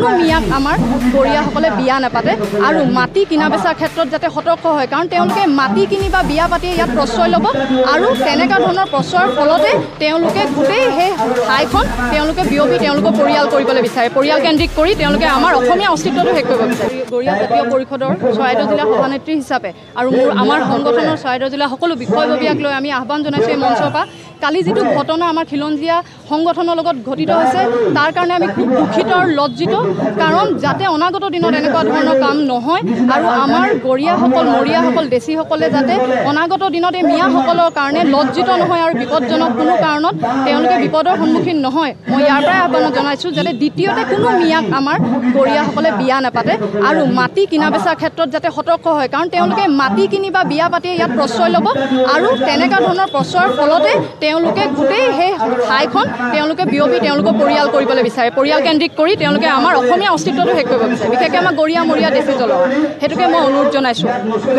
কোনো মিয়াক আমাৰ গৰিয়াসকলে বিয়া নাপাতে আৰু মাটি কিনা বেচাৰ ক্ষেত্ৰত যাতে সতৰ্ক হয়, কাৰণ তেওঁলোকে মাটি কিনি বা বিয়া পাতি ইয়াত প্ৰশ্ৰয় ল'ব আৰু তেনেকুৱা ধৰণৰ প্ৰশ্ৰয়ৰ ফলতে তেওঁলোকে গোটেই সেই ঠাইখন তেওঁলোকে বিয়পি তেওঁলোকৰ পৰিয়াল কৰিবলৈ বিচাৰে, পৰিয়াল কেন্দ্ৰিক কৰি তেওঁলোকে আমাৰ অসমীয়া অস্তিত্বটো শেষ কৰিব বিচাৰে। গৰিয়া জাতীয় পৰিষদৰ চৰাইদেউ জিলা সভানেত্ৰী হিচাপে আৰু আমাৰ সংগঠনৰ চৰাইদেউ জিলা সকলো বিষয়ববীয়াক লৈ আমি আহ্বান জনাইছোঁ এই মঞ্চৰ পৰা। কালি যিটো ঘটনা আমাৰ খিলঞ্জীয়া সংগঠনৰ লগত ঘটিত হৈছে তাৰ কাৰণে আমি খুব দুখিত আৰু লজ্জিত, কাৰণ যাতে অনাগত দিনত এনেকুৱা ধৰণৰ কাম নহয় আৰু আমাৰ গৰিয়াসকল মৰিয়াসকল দেশীসকলে যাতে অনাগত দিনত এই মিয়াসকলৰ কাৰণে লজ্জিত নহয় আৰু বিপদজনক কোনো কাৰণত তেওঁলোকে বিপদৰ সন্মুখীন নহয়। মই ইয়াৰ পৰাই আহ্বান জনাইছোঁ যাতে দ্বিতীয়তে কোনো মিয়াক আমাৰ গৰিয়াসকলে বিয়া নাপাতে আৰু মাটি কিনা বেচাৰ ক্ষেত্ৰত যাতে সতৰ্ক হয়, কাৰণ তেওঁলোকে মাটি কিনি বা বিয়া পাতি ইয়াত প্ৰশ্ৰয় ল'ব আৰু তেনেকুৱা ধৰণৰ প্ৰশ্ৰয়ৰ ফলতে তেওঁলোকে গোটেই সেই ঠাইখন তেওঁলোকে বিয়পি তেওঁলোকৰ পৰিয়াল কৰিবলৈ বিচাৰে, পৰিয়াল কেন্দ্ৰিক কৰি তেওঁলোকে আমাৰ অসমীয়া অস্তিত্বটো শেষ কৰিব বিচাৰে, বিশেষকৈ আমাৰ গৰিয়া মৰিয়া দেশী জলৰ। সেইটোকে মই অনুৰোধ জনাইছোঁ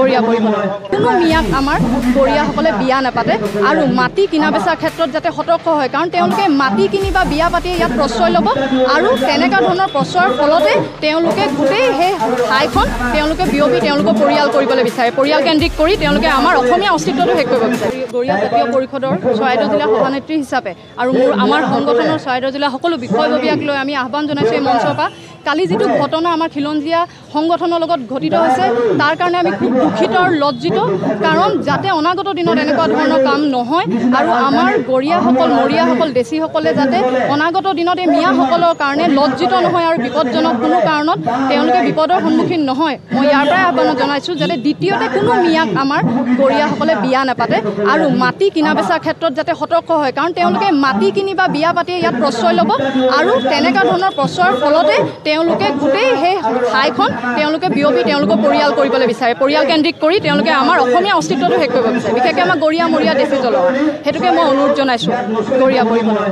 গৰিয়া পৰিষদক। কোনো মিয়াক আমাৰ গৰিয়াসকলে বিয়া নাপাতে আৰু মাটি কিনা বেচাৰ ক্ষেত্ৰত যাতে সতৰ্ক হয়, কাৰণ তেওঁলোকে মাটি কিনি বা বিয়া পাতি ইয়াত প্ৰশ্ৰয় ল'ব আৰু তেনেকুৱা ধৰণৰ প্ৰশ্ৰয়ৰ ফলতে তেওঁলোকে গোটেই সেই ঠাইখন তেওঁলোকে বিয়পি তেওঁলোকৰ পৰিয়াল কৰিবলৈ বিচাৰে, পৰিয়াল কেন্দ্ৰিক কৰি তেওঁলোকে আমাৰ অসমীয়া অস্তিত্বটো শেষ কৰিব বিচাৰে। গৰিয়া জাতীয় পৰিষদৰ চৰাইদেউ জিলা সভানেত্ৰী হিচাপে আৰু আমাৰ সংগঠনৰ চৰাইদেউ জিলা সকলো বিষয়ববীয়াক লৈ আমি আহ্বান জনাইছোঁ এই মঞ্চৰ পৰা। কালি যিটো ঘটনা আমাৰ খিলঞ্জীয়া সংগঠনৰ লগত ঘটিত হৈছে তাৰ কাৰণে আমি খুব দুখিত আৰু লজ্জিত, কাৰণ যাতে অনাগত দিনত এনেকুৱা ধৰণৰ কাম নহয় আৰু আমাৰ গৰিয়াসকল মৰিয়াসকল দেশীসকলে যাতে অনাগত দিনত এই মিয়াসকলৰ কাৰণে লজ্জিত নহয় আৰু বিপদজনক কোনো কাৰণত তেওঁলোকে বিপদৰ সন্মুখীন নহয়। মই ইয়াৰ পৰাই আহ্বান জনাইছোঁ যাতে দ্বিতীয়তে কোনো মিয়াক আমাৰ গৰিয়াসকলে বিয়া নাপাতে আৰু মাটি কিনা বেচাৰ ক্ষেত্ৰত যাতে সতৰ্ক হয়, কাৰণ তেওঁলোকে মাটি কিনি বা বিয়া পাতি ইয়াত প্ৰশ্ৰয় ল'ব আৰু তেনেকুৱা ধৰণৰ প্ৰশ্ৰয়ৰ ফলতে তেওঁলোকে গোটেই সেই ঠাইখন তেওঁলোকে বিয়পি তেওঁলোকৰ পৰিয়াল কৰিবলৈ বিচাৰে, পৰিয়াল কেন্দ্ৰিক কৰি তেওঁলোকে আমাৰ অসমীয়া অস্তিত্বটো শেষ কৰিব বিচাৰে, বিশেষকৈ আমাৰ গৰিয়া মৰিয়া দেশী জলৰ। সেইটোকে মই অনুৰোধ জনাইছোঁ গৰিয়া পৰিষদক।